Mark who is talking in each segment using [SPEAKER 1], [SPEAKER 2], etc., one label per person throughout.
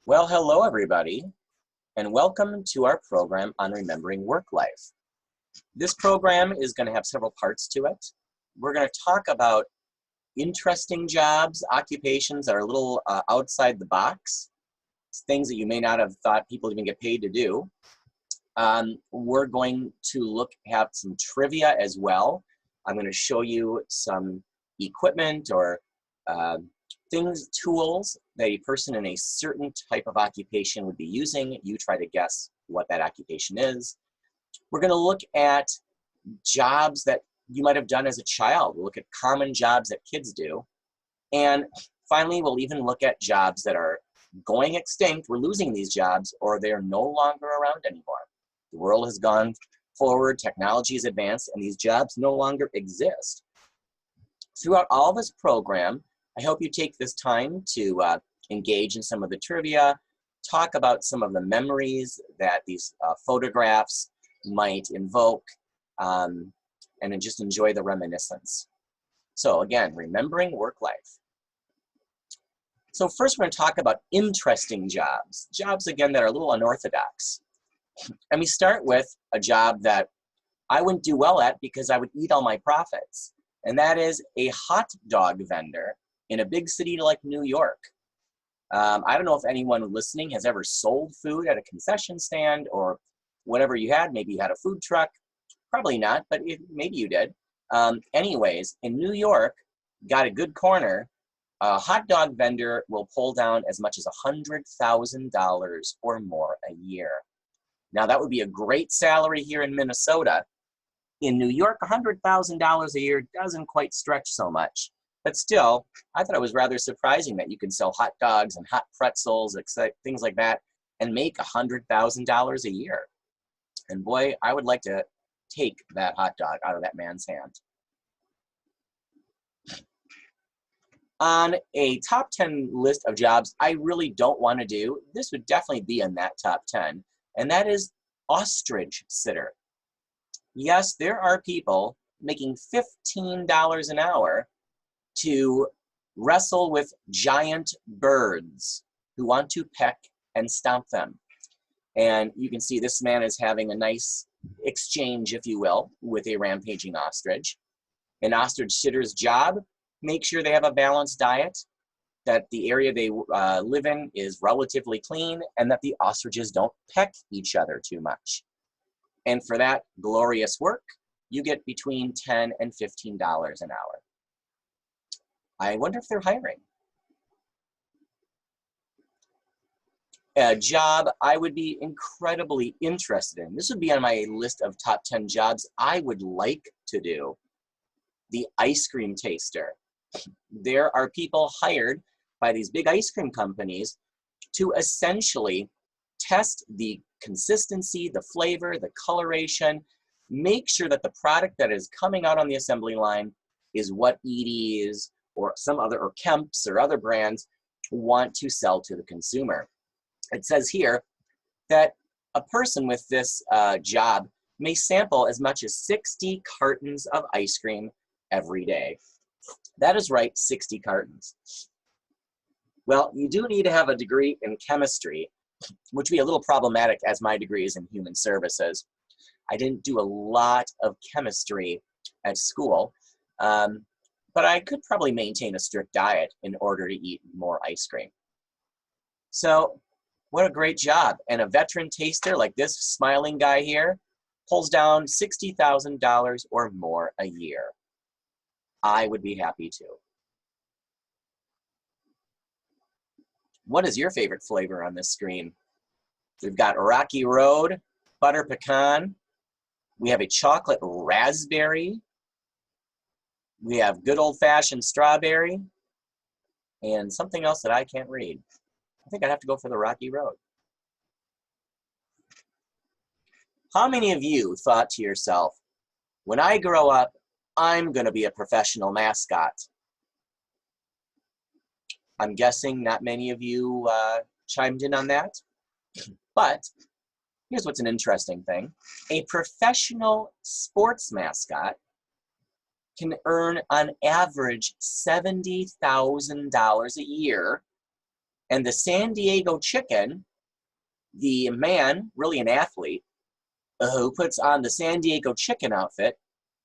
[SPEAKER 1] Well, hello everybody, and welcome to our program on remembering work life. This program is going to have several parts to it. We're going to talk about interesting jobs, occupations that are a little outside the box, things that you may not have thought people even get paid to do. We're going to have some trivia as well. I'm going to show you some equipment or tools that a person in a certain type of occupation would be using. You try to guess what that occupation is. We're going to look at jobs that you might have done as a child. We'll look at common jobs that kids do. And finally, we'll even look at jobs that are going extinct. We're losing these jobs, or they're no longer around anymore. The world has gone forward, technology has advanced, and these jobs no longer exist. Throughout all this program, I hope you take this time to engage in some of the trivia, talk about some of the memories that these photographs might invoke, and then just enjoy the reminiscence. So again, remembering work life. So first we're going to talk about interesting jobs. Jobs, again, that are a little unorthodox. And we start with a job that I wouldn't do well at because I would eat all my profits. And that is a hot dog vendor in a big city like New York. I don't know if anyone listening has ever sold food at a concession stand or whatever you had. Maybe you had a food truck. Probably not, but maybe you did. Anyways, in New York, got a good corner. A hot dog vendor will pull down as much as $100,000 or more a year. Now, that would be a great salary here in Minnesota. In New York, $100,000 a year doesn't quite stretch so much. But still, I thought it was rather surprising that you can sell hot dogs and hot pretzels, things like that, and make $100,000 a year. And boy, I would like to take that hot dog out of that man's hand. On a top 10 list of jobs I really don't want to do, this would definitely be in that top 10, and that is ostrich sitter. Yes, there are people making $15 an hour to wrestle with giant birds who want to peck and stomp them. And you can see this man is having a nice exchange, if you will, with a rampaging ostrich. An ostrich sitter's job, make sure they have a balanced diet, that the area they live in is relatively clean, and that the ostriches don't peck each other too much. And for that glorious work, you get between $10 and $15 an hour. I wonder if they're hiring. A job I would be incredibly interested in. This would be on my list of top 10 jobs I would like to do. The ice cream taster. There are people hired by these big ice cream companies to essentially test the consistency, the flavor, the coloration, make sure that the product that is coming out on the assembly line is what Edie's or some other, or Kemp's or other brands want to sell to the consumer. It says here that a person with this job may sample as much as 60 cartons of ice cream every day. That is right, 60 cartons. Well, you do need to have a degree in chemistry, which would be a little problematic as my degree is in human services. I didn't do a lot of chemistry at school, but I could probably maintain a strict diet in order to eat more ice cream. So, what a great job. And a veteran taster like this smiling guy here pulls down $60,000 or more a year. I would be happy to. What is your favorite flavor on this screen? We've got Rocky Road, butter pecan. We have a chocolate raspberry. We have good old-fashioned strawberry. And something else that I can't read. I think I'd have to go for the Rocky Road. How many of you thought to yourself, when I grow up, I'm going to be a professional mascot? I'm guessing not many of you chimed in on that. But here's what's an interesting thing. A professional sports mascot can earn on average $70,000 a year And the San Diego chicken, the man, really an athlete, who puts on the San Diego chicken outfit,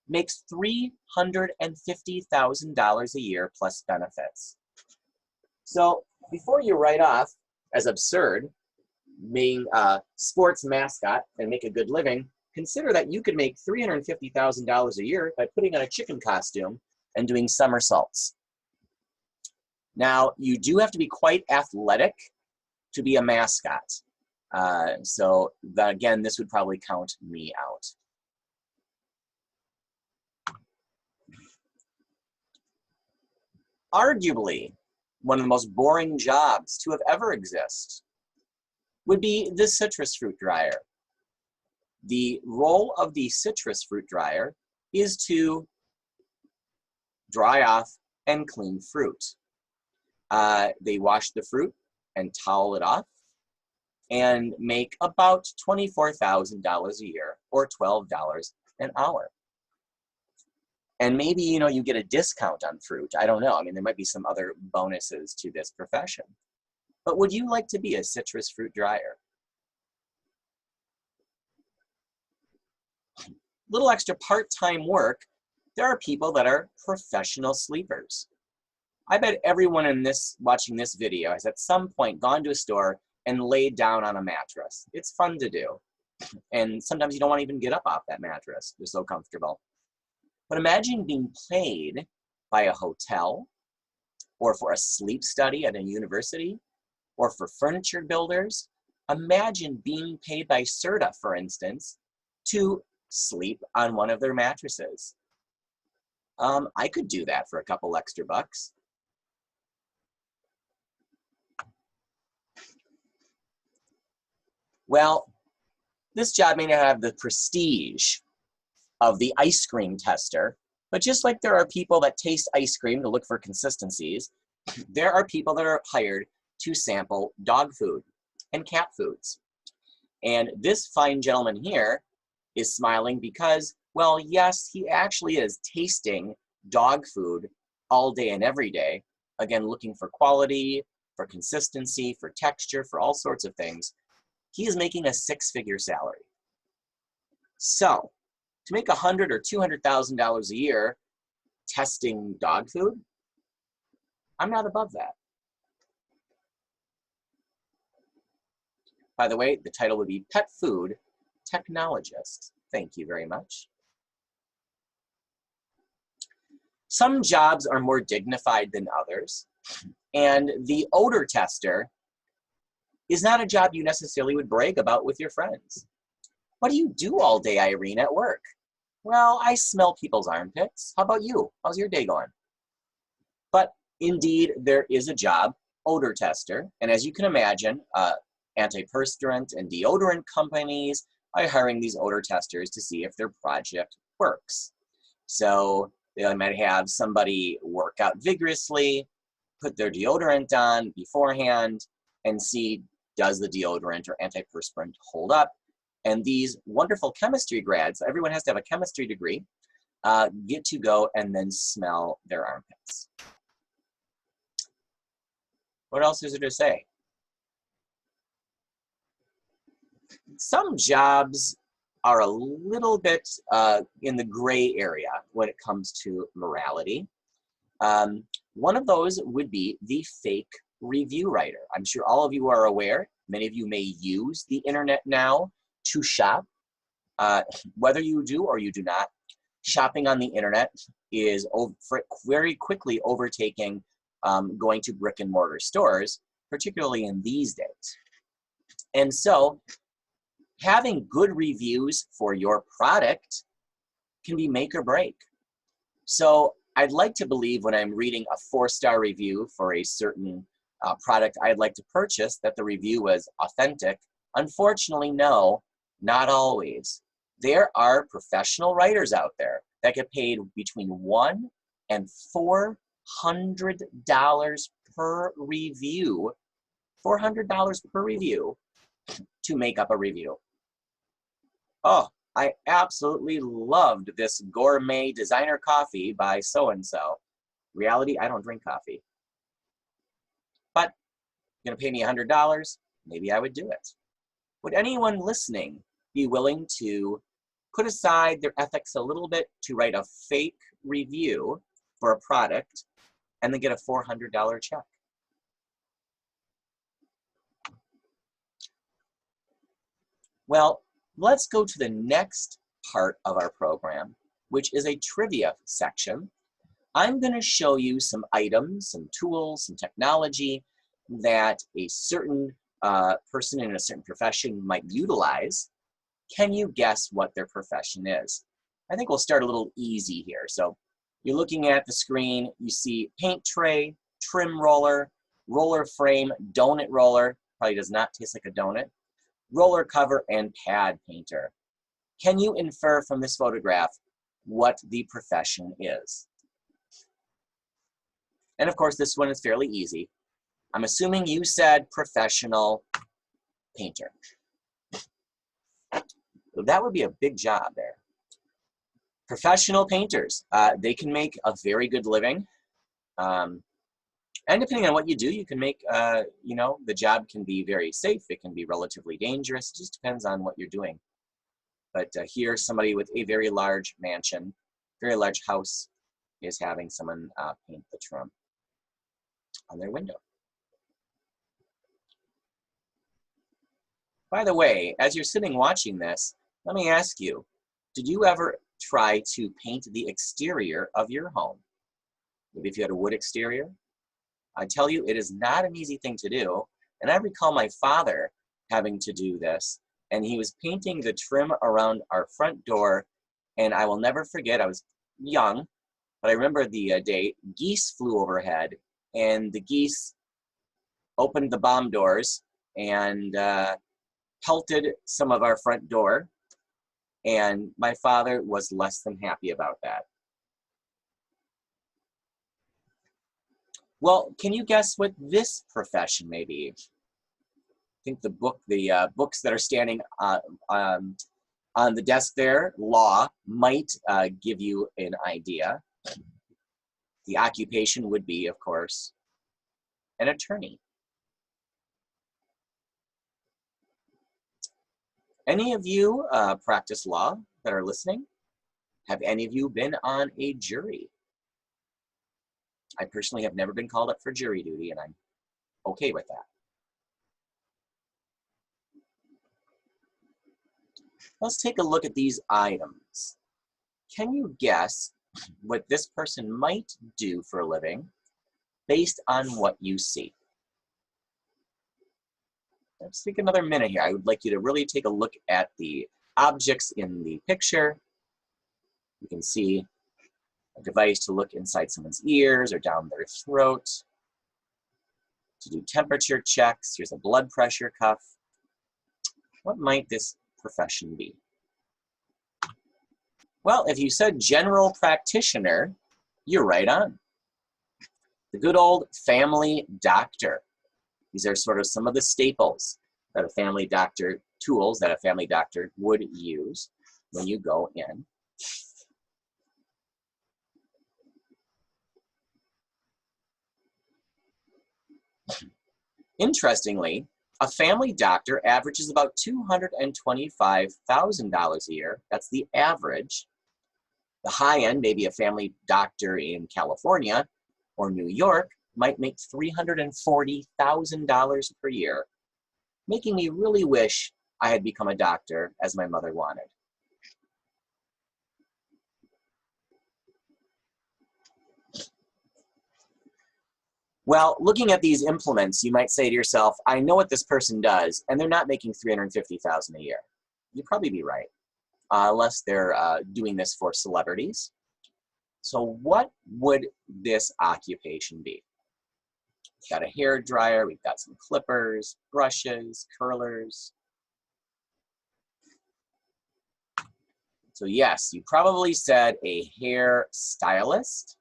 [SPEAKER 1] makes $350,000 a year plus benefits. So before you write off as absurd being a sports mascot and make a good living, consider that you could make $350,000 a year by putting on a chicken costume and doing somersaults. Now, you do have to be quite athletic to be a mascot. So again, this would probably count me out. Arguably, one of the most boring jobs to have ever exist would be the citrus fruit dryer. The role of the citrus fruit dryer is to dry off and clean fruit. They wash the fruit and towel it off and make about $24,000 a year or $12 an hour. And maybe, you get a discount on fruit. I don't know. I mean, there might be some other bonuses to this profession. But would you like to be a citrus fruit dryer? Little extra part-time work. There are people that are professional sleepers. I bet everyone in watching this video has at some point gone to a store and laid down on a mattress. It's fun to do. And sometimes you don't want to even get up off that mattress. They're so comfortable. But imagine being paid by a hotel, or for a sleep study at a university, or for furniture builders. Imagine being paid by Serta, for instance, to sleep on one of their mattresses. I could do that for a couple extra bucks. Well, this job may not have the prestige of the ice cream tester, but just like there are people that taste ice cream to look for consistencies, there are people that are hired to sample dog food and cat foods. And this fine gentleman here is smiling because, well, yes, he actually is tasting dog food all day and every day. Again, looking for quality, for consistency, for texture, for all sorts of things. He is making a six-figure salary. So, to make $100,000 or $200,000 a year testing dog food, I'm not above that. By the way, the title would be Pet Food Technologist. Thank you very much. Some jobs are more dignified than others, and the odor tester is not a job you necessarily would brag about with your friends. What do you do all day, Irene, at work? Well, I smell people's armpits. How about you? How's your day going? But indeed, there is a job, odor tester, and as you can imagine, antiperspirant and deodorant companies are hiring these odor testers to see if their project works. So they might have somebody work out vigorously, put their deodorant on beforehand, and see, does the deodorant or antiperspirant hold up? And these wonderful chemistry grads, everyone has to have a chemistry degree, get to go and then smell their armpits. What else is there to say? Some jobs are a little bit in the gray area when it comes to morality. One of those would be the fake review writer. I'm sure all of you are aware, many of you may use the internet now to shop. Whether you do or you do not, shopping on the internet is very quickly overtaking going to brick and mortar stores, particularly in these days. And so having good reviews for your product can be make or break. So I'd like to believe when I'm reading a 4-star review for a certain product I'd like to purchase that the review was authentic. Unfortunately, no, not always. There are professional writers out there that get paid between $100 and $400 per review, $400 per review to make up a review. Oh, I absolutely loved this gourmet designer coffee by so-and-so. Reality, I don't drink coffee. But You're gonna pay me $100? Maybe I would do it. Would anyone listening be willing to put aside their ethics a little bit to write a fake review for a product and then get a $400 check? Well, let's go to the next part of our program, which is a trivia section. I'm going to show you some items, some tools, some technology that a certain person in a certain profession might utilize. Can you guess what their profession is? I think we'll start a little easy here. So you're looking at the screen, you see paint tray, trim roller, roller frame, donut roller, probably does not taste like a donut, roller cover, and pad painter. Can you infer from this photograph what the profession is? And of course, this one is fairly easy. I'm assuming you said professional painter. So that would be a big job there. Professional painters, they can make a very good living. And depending on what you do, you can make, you know, the job can be very safe. It can be relatively dangerous. It just depends on what you're doing. But here, somebody with a very large mansion, very large house, is having someone paint the trim on their window. By the way, as you're sitting watching this, let me ask you, did you ever try to paint the exterior of your home? Maybe if you had a wood exterior? I tell you, it is not an easy thing to do. And I recall my father having to do this, and he was painting the trim around our front door, and I will never forget, I was young, but I remember the day, geese flew overhead, and the geese opened the bomb doors and pelted some of our front door, and my father was less than happy about that. Well, can you guess what this profession may be? I think the books that are standing on the desk there, law, might give you an idea. The occupation would be, of course, an attorney. Any of you practice law that are listening? Have any of you been on a jury? I personally have never been called up for jury duty, and I'm okay with that. Let's take a look at these items. Can you guess what this person might do for a living based on what you see? Let's take another minute here. I would like you to really take a look at the objects in the picture. You can see a device to look inside someone's ears or down their throat, to do temperature checks. Here's a blood pressure cuff. What might this profession be? Well, if you said general practitioner, you're right on. The good old family doctor. These are sort of some of the staples that a family doctor, tools that a family doctor would use when you go in. Interestingly, a family doctor averages about $225,000 a year. That's the average. The high end, maybe a family doctor in California or New York, might make $340,000 per year, making me really wish I had become a doctor as my mother wanted. Well, looking at these implements, you might say to yourself, I know what this person does, and they're not making $350,000 a year. You'd probably be right, unless they're doing this for celebrities. So what would this occupation be? We've got a hair dryer, we've got some clippers, brushes, curlers. So yes, you probably said a hair stylist.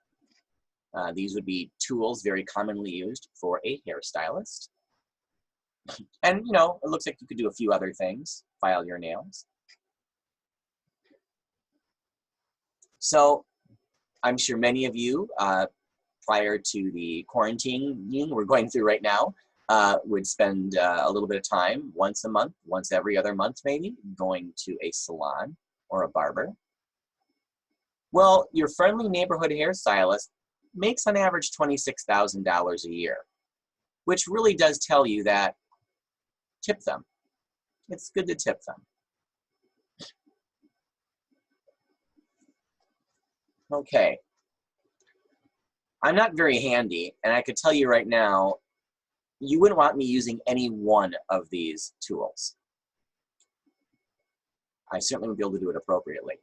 [SPEAKER 1] These would be tools very commonly used for a hairstylist. And, you know, it looks like you could do a few other things, file your nails. So I'm sure many of you, prior to the quarantine we're going through right now, would spend a little bit of time once a month, once every other month maybe, going to a salon or a barber. Well, your friendly neighborhood hairstylist makes on average $26,000 a year, which really does tell you that tip them. It's good to tip them. Okay. I'm not very handy, and I could tell you right now, you wouldn't want me using any one of these tools. I certainly would be able to do it appropriately.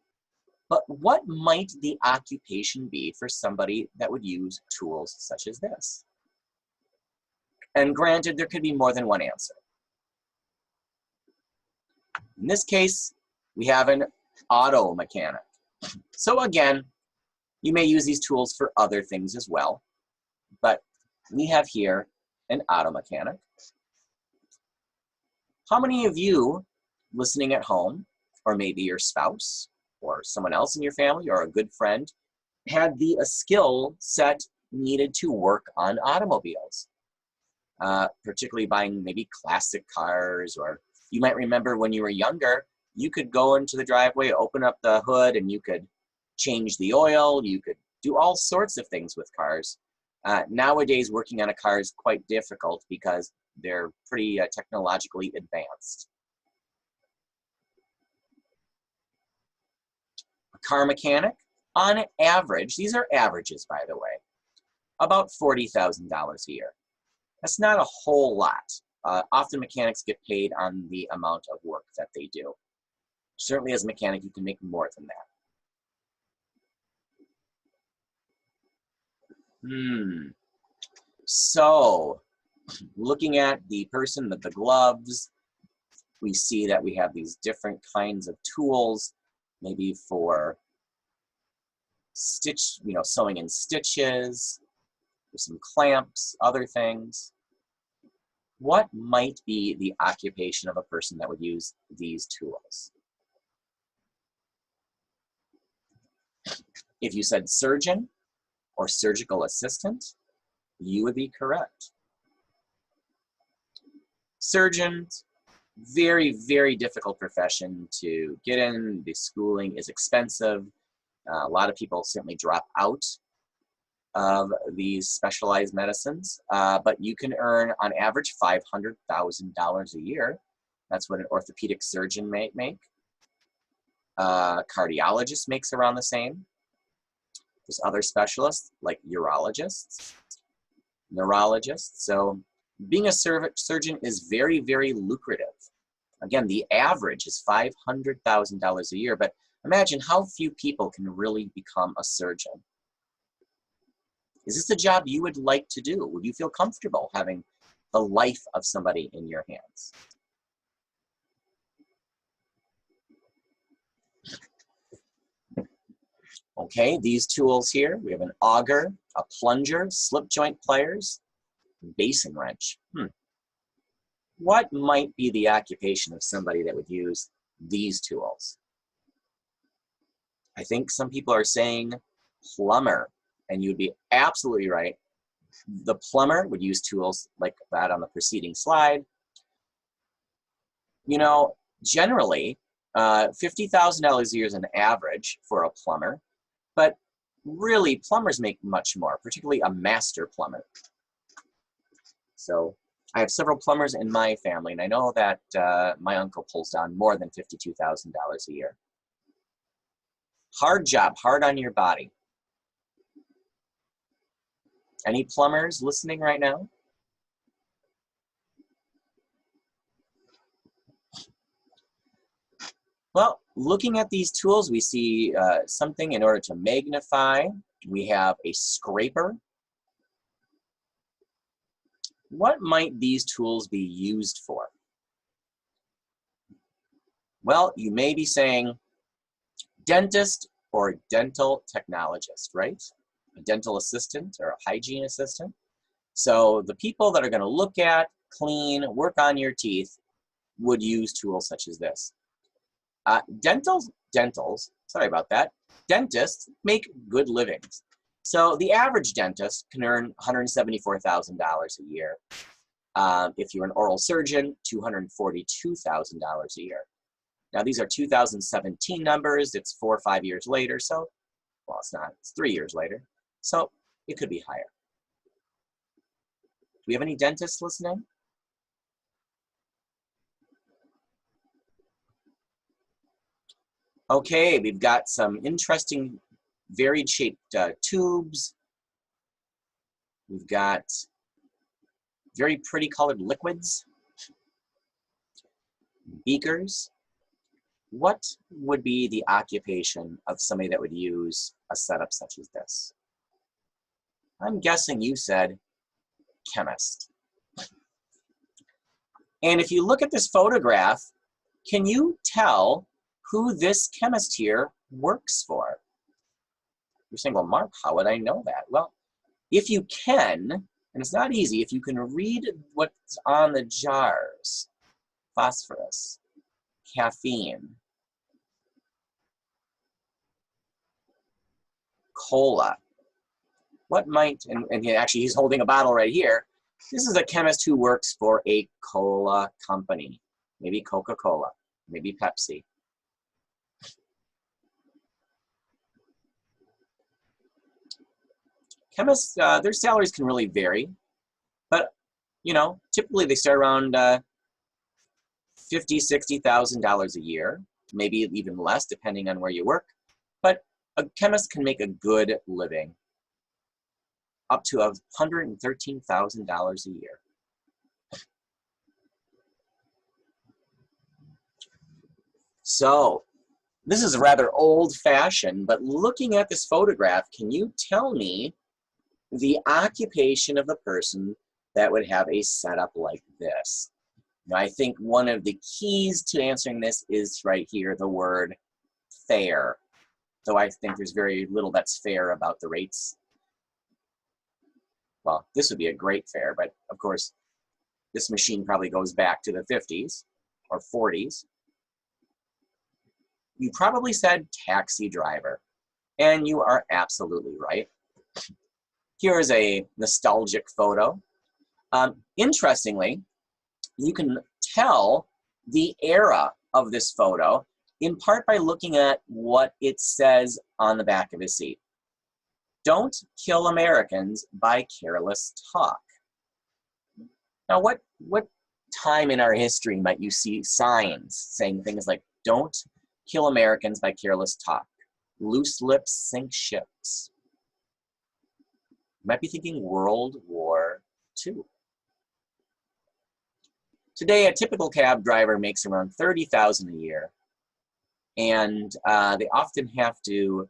[SPEAKER 1] But what might the occupation be for somebody that would use tools such as this? And granted, there could be more than one answer. In this case, we have an auto mechanic. So again, you may use these tools for other things as well, but we have here an auto mechanic. How many of you listening at home, or maybe your spouse, or someone else in your family, or a good friend, had the skill set needed to work on automobiles? Particularly buying maybe classic cars, or you might remember when you were younger, you could go into the driveway, open up the hood, and you could change the oil, you could do all sorts of things with cars. Nowadays, working on a car is quite difficult because they're pretty technologically advanced. A car mechanic, on average, these are averages by the way, about $40,000 a year. That's not a whole lot. Often mechanics get paid on the amount of work that they do. Certainly as a mechanic, you can make more than that. So, looking at the person with the gloves, we see that we have these different kinds of tools, maybe for sewing in stitches, there's some clamps, other things. What might be the occupation of a person that would use these tools? If you said surgeon or surgical assistant, you would be correct. Surgeons, very, very difficult profession to get in. The schooling is expensive. A lot of people certainly drop out of these specialized medicines, but you can earn on average $500,000 a year. That's what an orthopedic surgeon may make. Cardiologist makes around the same. There's other specialists like urologists, neurologists. So being a surgeon is very, very lucrative. Again, the average is $500,000 a year, but imagine how few people can really become a surgeon. Is this a job you would like to do? Would you feel comfortable having the life of somebody in your hands? Okay, these tools here, we have an auger, a plunger, slip joint pliers, basin wrench. What might be the occupation of somebody that would use these tools? I think some people are saying plumber, and you'd be absolutely right. The plumber would use tools like that on the preceding slide. You know, generally, $50,000 a year is an average for a plumber, but really plumbers make much more, particularly a master plumber. So I have several plumbers in my family, and I know that my uncle pulls down more than $52,000 a year. Hard job, hard on your body. Any plumbers listening right now? Well, looking at these tools, we see something in order to magnify. We have a scraper. What might these tools be used for? Well, you may be saying dentist or dental technologist, right? A dental assistant or a hygiene assistant. So the people that are going to look at, clean, work on your teeth would use tools such as this. Dentists make good livings. So the average dentist can earn $174,000 a year. If you're an oral surgeon, $242,000 a year. Now these are 2017 numbers. It's 4 or 5 years later, so, well, it's not, it's 3 years later. So it could be higher. Do we have any dentists listening? Okay, we've got some interesting varied shaped tubes. We've got very pretty colored liquids, beakers. What would be the occupation of somebody that would use a setup such as this? I'm guessing you said chemist. And if you look at this photograph, can you tell who this chemist here works for? You're saying, well, Mark, how would I know that? Well, if you can, and it's not easy, if you can read what's on the jars, phosphorus, caffeine, cola, what might, and actually he's holding a bottle right here, this is a chemist who works for a cola company, maybe Coca-Cola, maybe Pepsi. Chemists, their salaries can really vary, but you know, typically they start around $50,000, $60,000 a year, maybe even less depending on where you work. But a chemist can make a good living, up to $113,000 a year. So this is rather old-fashioned, but looking at this photograph, can you tell me the occupation of the person that would have a setup like this? Now, I think one of the keys to answering this is right here, the word fair. Though I think there's very little that's fair about the rates. Well, this would be a great fair, but of course, this machine probably goes back to the 50s or 40s. You probably said taxi driver, and you are absolutely right. Here is a nostalgic photo. Interestingly, you can tell the era of this photo in part by looking at what it says on the back of his seat. Don't kill Americans by careless talk. Now, what time in our history might you see signs saying things like, don't kill Americans by careless talk? Loose lips sink ships. You might be thinking World War II. Today, a typical cab driver makes around $30,000 a year, and they often have to,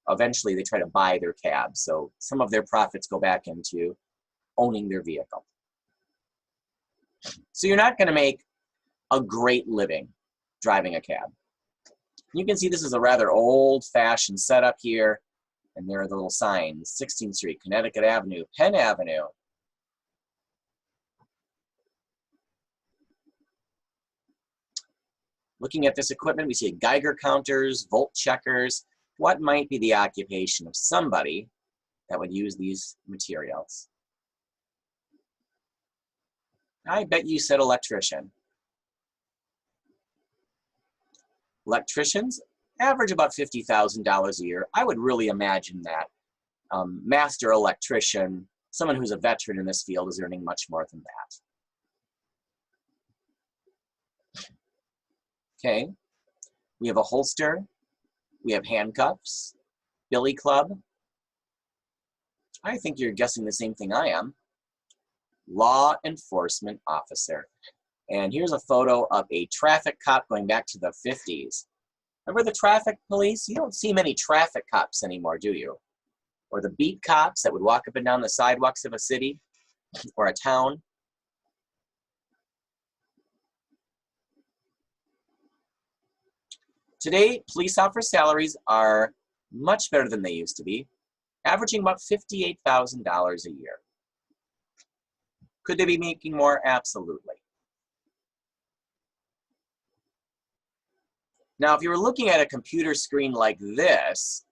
[SPEAKER 1] eventually they try to buy their cab, so some of their profits go back into owning their vehicle. So you're not going to make a great living driving a cab. You can see this is a rather old-fashioned setup here, and there are the little signs: 16th Street, Connecticut Avenue, Penn Avenue. Looking at this equipment, we see Geiger counters, volt checkers. What might be the occupation of somebody that would use these materials? I bet you said electrician. Electricians average about $50,000 a year. I would really imagine that master electrician, someone who's a veteran in this field, is earning much more than that. Okay, we have a holster, we have handcuffs, billy club. I think you're guessing the same thing I am. Law enforcement officer. And here's a photo of a traffic cop going back to the 50s. Remember the traffic police? You don't see many traffic cops anymore, do you? Or the beat cops that would walk up and down the sidewalks of a city or a town. Today, police officer salaries are much better than they used to be, averaging about $58,000 a year. Could they be making more? Absolutely. Now, if you were looking at a computer screen like this,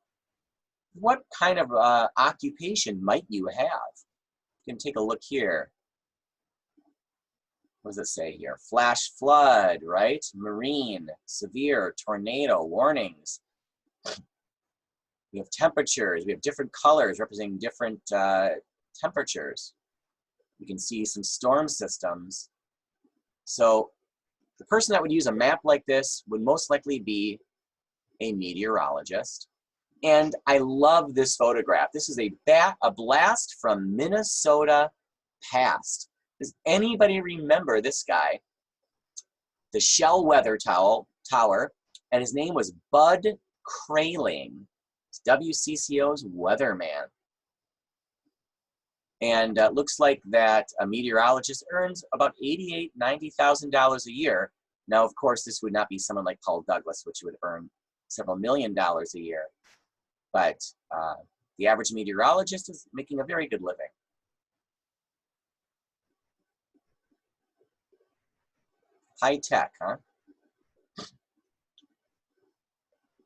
[SPEAKER 1] what kind of occupation might you have? You can take a look here. what does it say here? Flash flood, right? Marine, severe, tornado, warnings. We have temperatures. We have different colors representing different temperatures. You can see some storm systems. So the person that would use a map like this would most likely be a meteorologist. And I love this photograph. This is a blast from Minnesota past. Does anybody remember this guy? The Shell Weather Tower, and his name was Bud Kraling. It's WCCO's weatherman. And looks like that a meteorologist earns about $88,000, $90,000 a year. Now, of course, this would not be someone like Paul Douglas, which would earn several $million a year. But the average meteorologist is making a very good living. High tech, huh?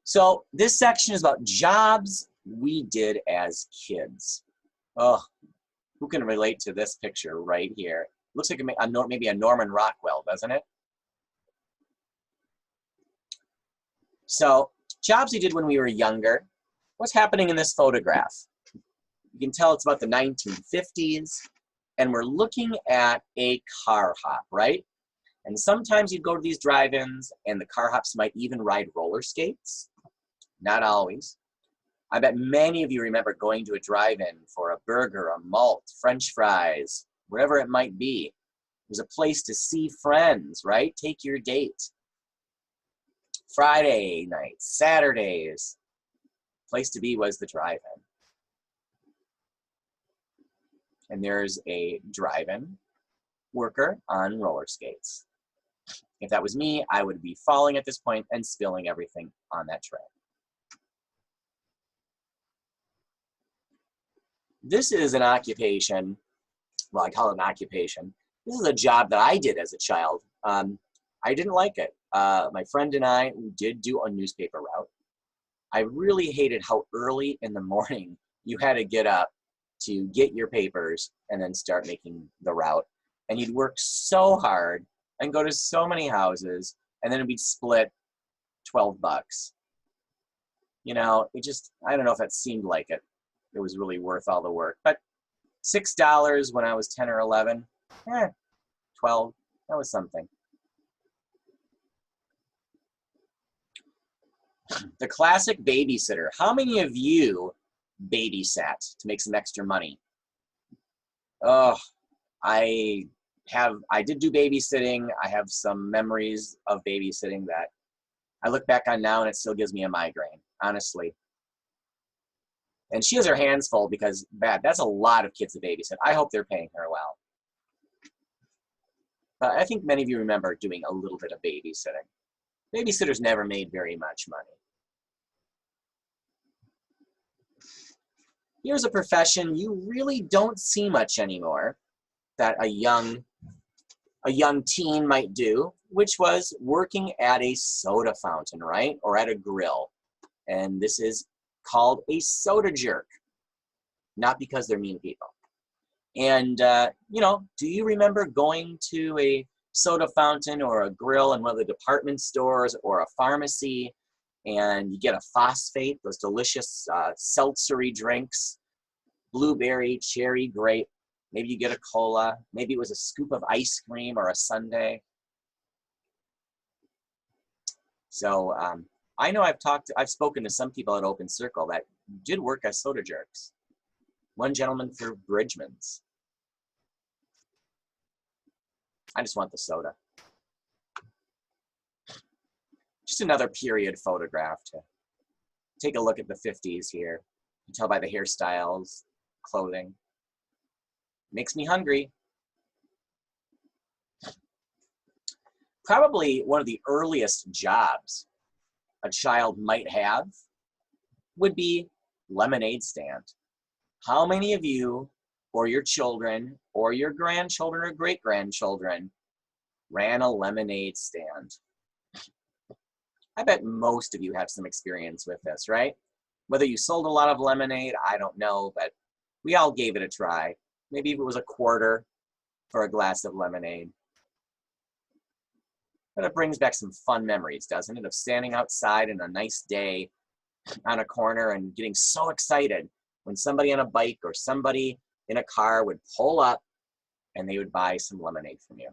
[SPEAKER 1] So this section is about jobs we did as kids. Oh, who can relate to this picture right here? Looks like maybe a Norman Rockwell, doesn't it? So jobs we did when we were younger. What's happening in this photograph? You can tell it's about the 1950s, and we're looking at a car hop, right? And sometimes you'd go to these drive-ins, and the car hops might even ride roller skates. Not always. I bet many of you remember going to a drive-in for a burger, a malt, French fries, whatever it might be. It was a place to see friends, right? Take your date. Friday nights, Saturdays. Place to be was the drive-in. And there's a drive-in worker on roller skates. If that was me, I would be falling at this point and spilling everything on that trail. This is an occupation, well, I call it an occupation. This is a job that I did as a child. I didn't like it. My friend and I did do a newspaper route. I really hated how early in the morning you had to get up to get your papers and then start making the route. And you'd work so hard and go to so many houses, and then it'd be split $12. You know, it just, I don't know if that seemed like it. It was really worth all the work. But $6 when I was 10 or 11, 12, that was something. The classic babysitter. How many of you babysat to make some extra money? Oh, I did do babysitting. I have some memories of babysitting that I look back on now and it still gives me a migraine, honestly. And she has her hands full because that's a lot of kids to babysit. I hope they're paying her well. But I think many of you remember doing a little bit of babysitting. Babysitters never made very much money. Here's a profession you really don't see much anymore that a young teen might do, which was working at a soda fountain, right? Or at a grill. And this is called a soda jerk. Not because they're mean people. And, you know, do you remember going to a soda fountain or a grill in one of the department stores or a pharmacy, and you get a phosphate, those delicious seltzery drinks, blueberry, cherry, grape. Maybe you get a cola. Maybe it was a scoop of ice cream or a sundae. So I know I've spoken to some people at Open Circle that did work as soda jerks. One gentleman for Bridgman's. I just want the soda. Just another period photograph to take a look at the 50s here. You can tell by the hairstyles, clothing. Makes me hungry. Probably one of the earliest jobs a child might have would be lemonade stand. How many of you or your children or your grandchildren or great-grandchildren ran a lemonade stand? I bet most of you have some experience with this, right? Whether you sold a lot of lemonade, I don't know, but we all gave it a try. Maybe if it was a quarter for a glass of lemonade. But it brings back some fun memories, doesn't it? Of standing outside in a nice day on a corner and getting so excited when somebody on a bike or somebody in a car would pull up and they would buy some lemonade from you.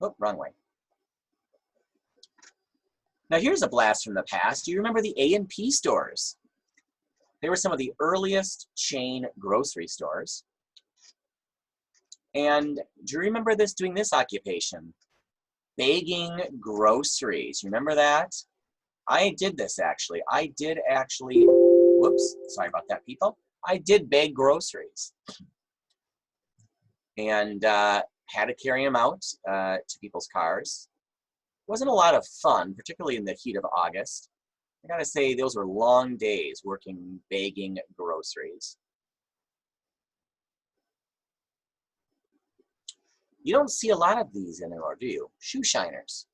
[SPEAKER 1] Oh, wrong way. Now here's a blast from the past. Do you remember the A&P stores? They were some of the earliest chain grocery stores. And do you remember doing this occupation? Bagging groceries. You remember that? I did this actually. I did actually, whoops, sorry about that, people. I did bag groceries. And had to carry them out to people's cars. It wasn't a lot of fun, particularly in the heat of August. I gotta say, those were long days working, bagging groceries. You don't see a lot of these anymore, do you? Shoe shiners.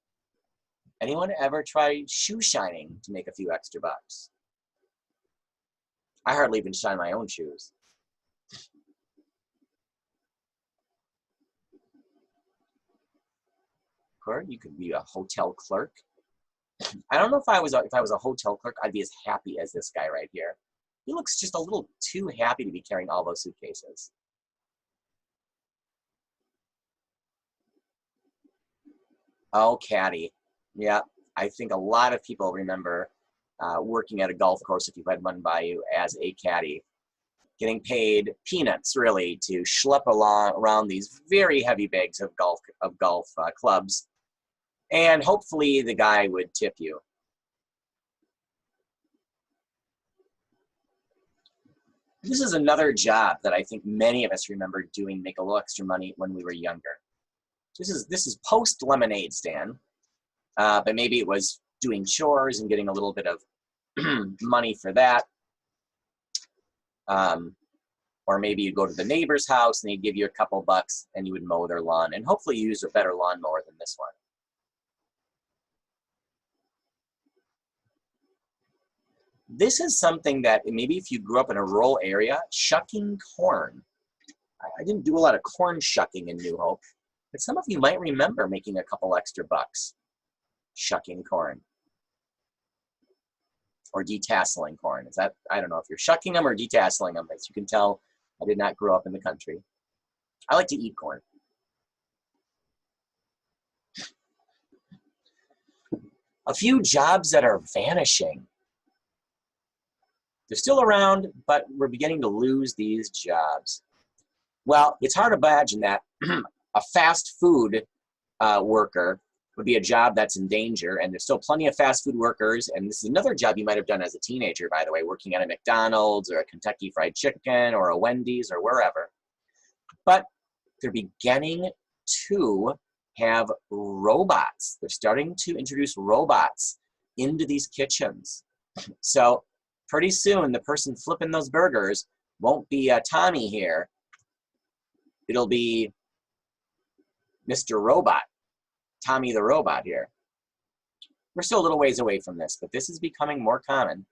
[SPEAKER 1] Anyone ever tried shoe shining to make a few extra bucks? I hardly even shine my own shoes. Or you could be a hotel clerk. I don't know if I was a hotel clerk, I'd be as happy as this guy right here. He looks just a little too happy to be carrying all those suitcases. Oh, caddy. Yeah, I think a lot of people remember working at a golf course, if you've had one by you, as a caddy. Getting paid peanuts, really, to schlep around these very heavy bags of golf clubs. And hopefully the guy would tip you. This is another job that I think many of us remember doing, make a little extra money when we were younger. This is post lemonade stand, but maybe it was doing chores and getting a little bit of money for that. Or maybe you go to the neighbor's house and they'd give you a couple bucks and you would mow their lawn, and hopefully you use a better lawnmower than this one. This is something that maybe if you grew up in a rural area, shucking corn. I didn't do a lot of corn shucking in New Hope, but some of you might remember making a couple extra bucks shucking corn or detasseling corn. Is that, I don't know if you're shucking them or detasseling them. As you can tell, I did not grow up in the country. I like to eat corn. A few jobs that are vanishing. They're still around, but we're beginning to lose these jobs. Well, it's hard to imagine that a fast food worker would be a job that's in danger, and there's still plenty of fast food workers, and this is another job you might have done as a teenager, by the way, working at a McDonald's or a Kentucky Fried Chicken or a Wendy's or wherever. But they're beginning to have robots. They're starting to introduce robots into these kitchens. So pretty soon, the person flipping those burgers won't be Tommy here. It'll be Mr. Robot, Tommy the Robot here. We're still a little ways away from this, but this is becoming more common.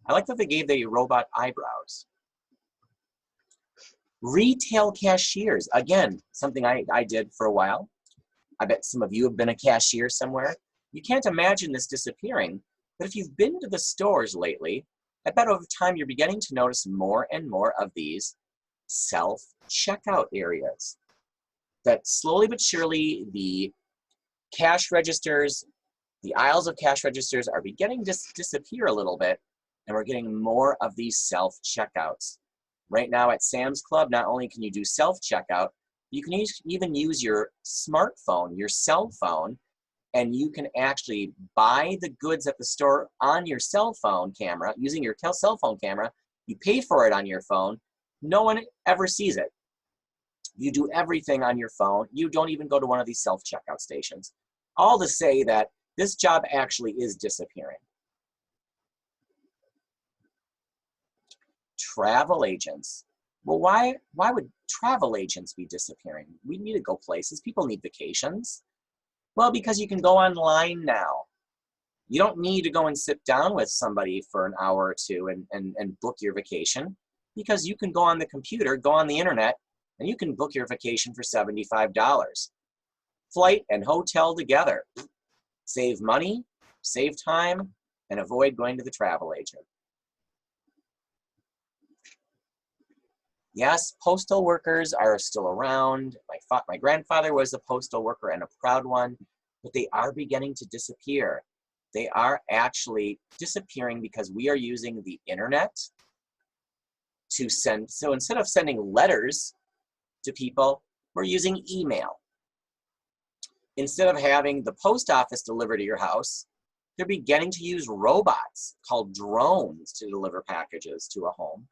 [SPEAKER 1] I like that they gave the robot eyebrows. Retail cashiers, again, something I did for a while. I bet some of you have been a cashier somewhere. You can't imagine this disappearing, but if you've been to the stores lately, I bet over time you're beginning to notice more and more of these self-checkout areas. That slowly but surely the cash registers, the aisles of cash registers are beginning to disappear a little bit, and we're getting more of these self-checkouts. Right now at Sam's Club, not only can you do self-checkout, you can even use your smartphone, your cell phone, and you can actually buy the goods at the store on your cell phone camera, using your cell phone camera. You pay for it on your phone. No one ever sees it. You do everything on your phone. You don't even go to one of these self-checkout stations. All to say that this job actually is disappearing. Travel agents. Well, why would travel agents be disappearing? We need to go places. People need vacations. Well, because you can go online now. You don't need to go and sit down with somebody for an hour or two and book your vacation, because you can go on the computer, go on the internet, and you can book your vacation for $75. Flight and hotel together. Save money, save time, and avoid going to the travel agent. Yes, postal workers are still around. My grandfather was a postal worker and a proud one, but they are beginning to disappear. They are actually disappearing because we are using the internet to send. So instead of sending letters to people, we're using email. Instead of having the post office deliver to your house, they're beginning to use robots called drones to deliver packages to a home.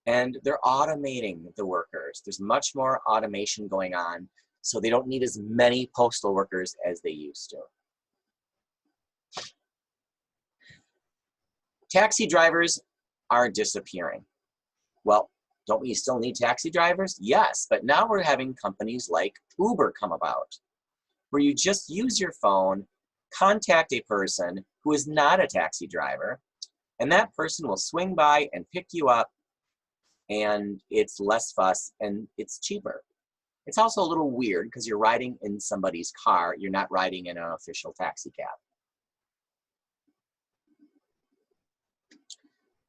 [SPEAKER 1] And they're automating the workers. There's much more automation going on, so they don't need as many postal workers as they used to. Taxi drivers are disappearing. Well, don't we still need taxi drivers? Yes, but now we're having companies like Uber come about, where you just use your phone, contact a person who is not a taxi driver, and that person will swing by and pick you up, and it's less fuss and it's cheaper. It's also a little weird because you're riding in somebody's car, you're not riding in an official taxi cab.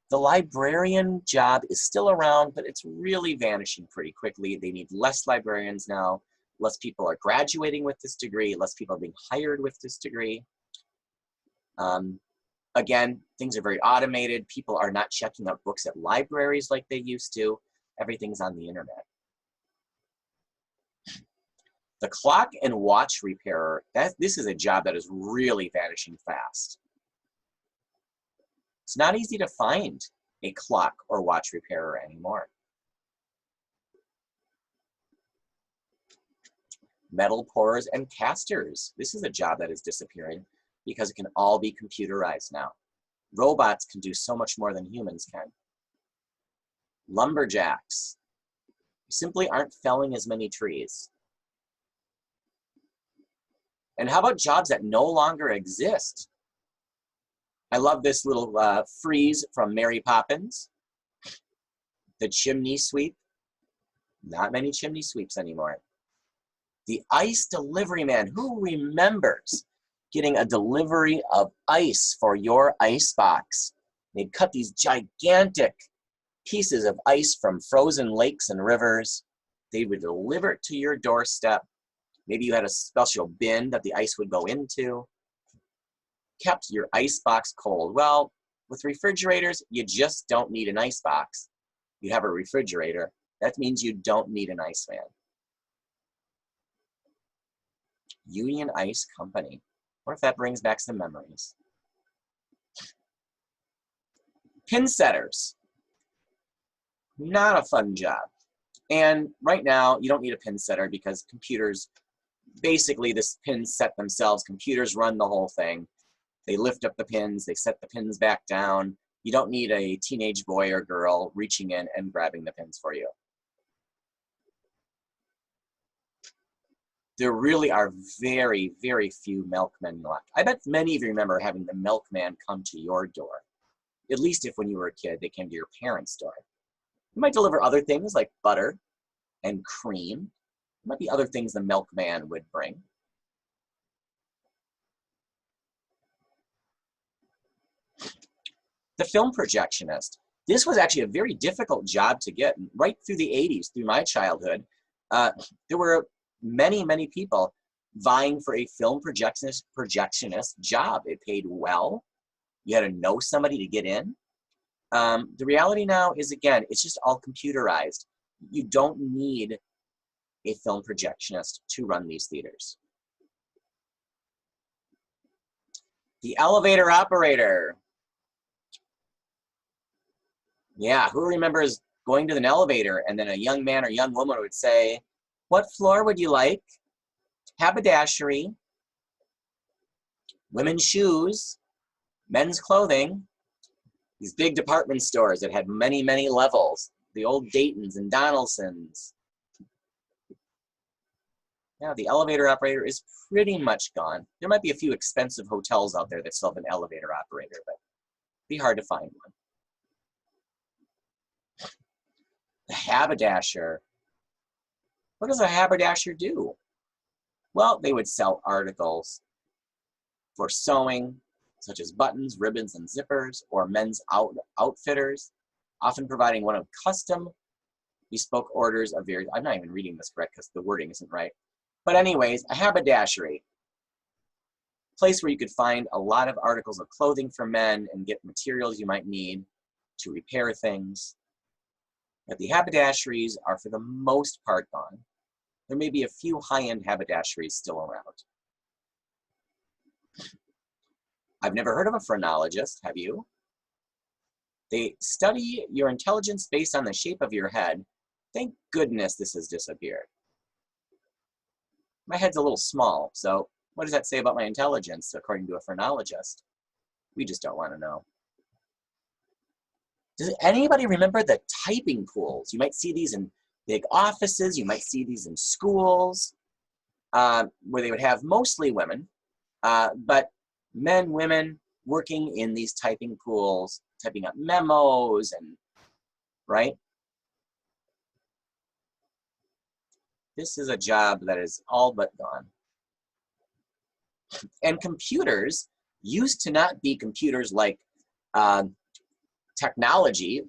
[SPEAKER 1] The librarian job is still around, but it's really vanishing pretty quickly. They need less librarians now. Less people are graduating with this degree. Less people are being hired with this degree. Again, things are very automated. People are not checking out books at libraries like they used to. Everything's on the internet. The clock and watch repairer, this is a job that is really vanishing fast. It's not easy to find a clock or watch repairer anymore. Metal pourers and casters. This is a job that is disappearing because it can all be computerized now. Robots can do so much more than humans can. Lumberjacks. You simply aren't felling as many trees. And how about jobs that no longer exist? I love this little frieze from Mary Poppins. The chimney sweep. Not many chimney sweeps anymore. The ice delivery man. Who remembers getting a delivery of ice for your ice box? They'd cut these gigantic pieces of ice from frozen lakes and rivers. They would deliver it to your doorstep. Maybe you had a special bin that the ice would go into. Kept your ice box cold. Well, with refrigerators, you just don't need an ice box. You have a refrigerator. That means you don't need an ice man. Union Ice Company. What if that brings back some memories? Pin setters. Not a fun job. And right now, you don't need a pin setter because computers, basically this pins set themselves. Computers run the whole thing. They lift up the pins, they set the pins back down. You don't need a teenage boy or girl reaching in and grabbing the pins for you. There really are very, very few milkmen left. I bet many of you remember having the milkman come to your door. At least if when you were a kid, they came to your parents' door. You might deliver other things like butter and cream. There might be other things the milkman would bring. The film projectionist. This was actually a very difficult job to get. Right through the 80s, through my childhood, there were many, many people vying for a film projectionist job. It paid well. You had to know somebody to get in. The reality now is, again, it's just all computerized. You don't need a film projectionist to run these theaters. The elevator operator. Yeah, who remembers going to an elevator and then a young man or young woman would say, "What floor would you like? Haberdashery, women's shoes, men's clothing." These big department stores that had many, many levels. The old Dayton's and Donaldson's. Now the elevator operator is pretty much gone. There might be a few expensive hotels out there that still have an elevator operator, but it'd be hard to find one. The haberdasher. What does a haberdasher do? Well, they would sell articles for sewing, such as buttons, ribbons, and zippers, or men's outfitters, often providing one of custom bespoke orders of various. I'm not even reading this correct because the wording isn't right. But anyways, a haberdashery, place where you could find a lot of articles of clothing for men and get materials you might need to repair things. But the haberdasheries are for the most part gone. There may be a few high-end haberdasheries still around. I've never heard of a phrenologist, have you? They study your intelligence based on the shape of your head. Thank goodness this has disappeared. My head's a little small, so what does that say about my intelligence, according to a phrenologist? We just don't want to know. Does anybody remember the typing pools? You might see these in big offices, you might see these in schools, where they would have mostly women, but men, women working in these typing pools, typing up memos, and right? This is a job that is all but gone. And computers used to not be computers like technology,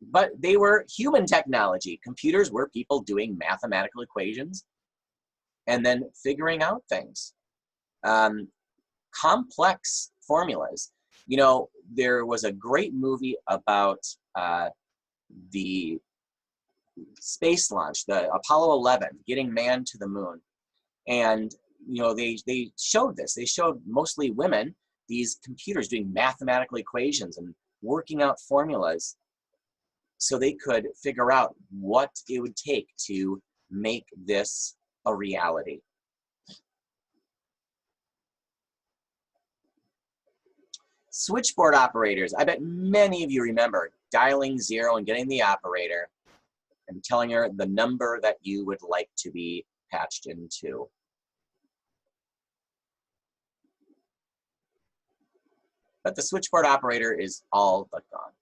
[SPEAKER 1] but they were human technology. Computers were people doing mathematical equations and then figuring out things. Complex formulas. You know, there was a great movie about the space launch, the Apollo 11, getting man to the moon. And, you know, they showed this. They showed mostly women, these computers doing mathematical equations and working out formulas so they could figure out what it would take to make this a reality. Switchboard operators. I bet many of you remember dialing 0 and getting the operator and telling her the number that you would like to be patched into. But the switchboard operator is all but gone.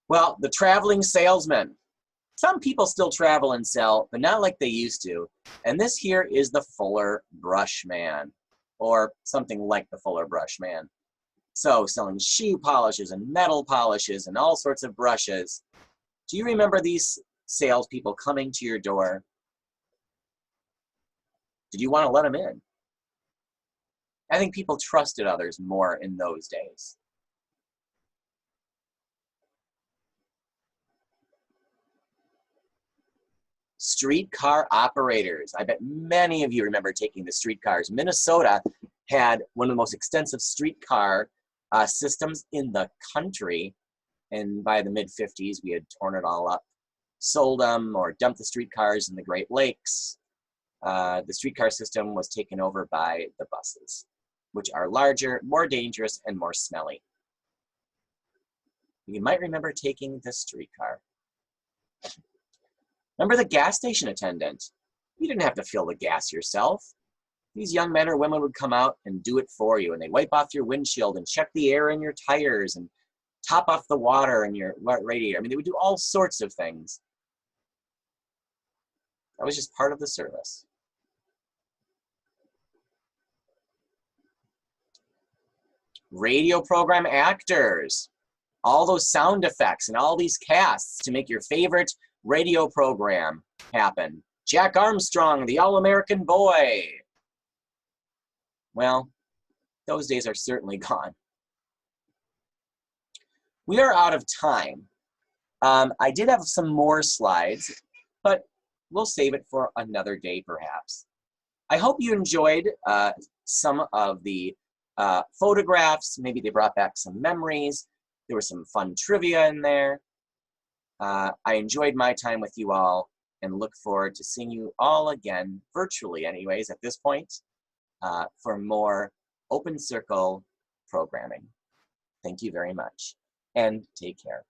[SPEAKER 1] Well, the traveling salesman. Some people still travel and sell, but not like they used to. And this here is the Fuller Brush Man, or something like the Fuller Brush Man. So selling shoe polishes and metal polishes and all sorts of brushes. Do you remember these salespeople coming to your door? Did you want to let them in? I think people trusted others more in those days. Streetcar operators. I bet many of you remember taking the streetcars. Minnesota had one of the most extensive streetcar systems in the country. And by the mid-50s, we had torn it all up, sold them, or dumped the streetcars in the Great Lakes. The streetcar system was taken over by the buses, which are larger, more dangerous, and more smelly. You might remember taking the streetcar. Remember the gas station attendant? You didn't have to fill the gas yourself. These young men or women would come out and do it for you, and they'd wipe off your windshield and check the air in your tires and top off the water in your radiator. I mean, they would do all sorts of things. That was just part of the service. Radio program actors. All those sound effects and all these casts to make your favorite radio program happen. Jack Armstrong, the All-American Boy. Well, those days are certainly gone. We are out of time. I did have some more slides, but we'll save it for another day perhaps. I hope you enjoyed some of the photographs. Maybe they brought back some memories. There was some fun trivia in there. I enjoyed my time with you all and look forward to seeing you all again, virtually anyways, at this point, for more Open Circle programming. Thank you very much, and take care.